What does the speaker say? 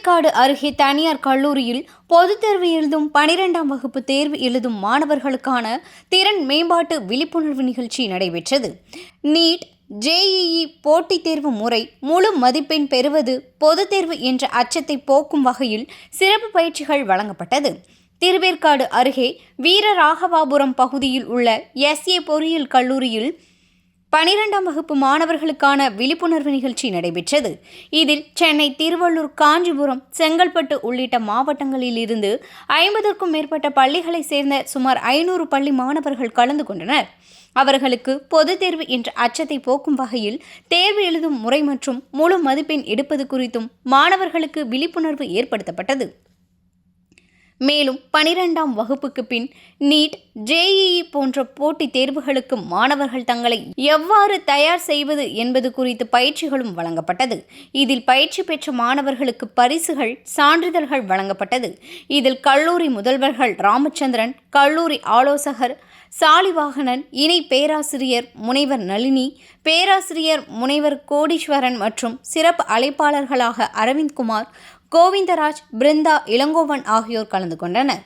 திருவேற்காடு அருகே தனியார் கல்லூரியில் பொதுத் தேர்வு எழுதும் 12ஆம் வகுப்பு தேர்வு எழுதும் மாணவர்களுக்கான திறன் மேம்பாட்டு விழிப்புணர்வு நிகழ்ச்சி நடைபெற்றது. நீட், ஜேஇஇ போட்டித் தேர்வு முறை, முழு மதிப்பெண் பெறுவது, பொதுத் தேர்வு என்ற அச்சத்தை போக்கும் வகையில் சிறப்பு பயிற்சிகள் வழங்கப்பட்டது. திருவேற்காடு அருகே வீரராகவாபுரம் பகுதியில் உள்ள SA பொறியியல் கல்லூரியில் 12ஆம் வகுப்பு மாணவர்களுக்கான விழிப்புணர்வு நிகழ்ச்சி நடைபெற்றது. இதில் சென்னை, திருவள்ளூர், காஞ்சிபுரம், செங்கல்பட்டு உள்ளிட்ட மாவட்டங்களில் இருந்து 50க்கும் மேற்பட்ட பள்ளிகளைச் சேர்ந்த சுமார் 500 பள்ளி மாணவர்கள் கலந்து கொண்டனர். அவர்களுக்கு பொதுத் தேர்வு என்ற அச்சத்தை போக்கும் வகையில் தேர்வு எழுதும் முறை மற்றும் முழு மதிப்பெண் எடுப்பது குறித்தும் மாணவர்களுக்கு விழிப்புணர்வு ஏற்படுத்தப்பட்டது. மேலும் 12ஆம் வகுப்புக்கு பின் நீட், ஜேஇஇ போன்ற போட்டித் தேர்வுகளுக்கு மாணவர்கள் தங்களை எவ்வாறு தயார் செய்வது என்பது குறித்து பயிற்சிகளும் வழங்கப்பட்டது. இதில் பயிற்சி பெற்ற மாணவர்களுக்கு பரிசுகள், சான்றிதழ்கள் வழங்கப்பட்டது. இதில் கல்லூரி முதல்வர்கள் ராமச்சந்திரன், கல்லூரி ஆலோசகர் சாலிவாகனன், இணை பேராசிரியர் முனைவர் நளினி, பேராசிரியர் முனைவர் கோடீஸ்வரன் மற்றும் சிறப்பு அழைப்பாளர்களாக அரவிந்த்குமார், கோவிந்தராஜ், பிருந்தா, இளங்கோவன் ஆகியோர் கலந்து கொண்டனர்.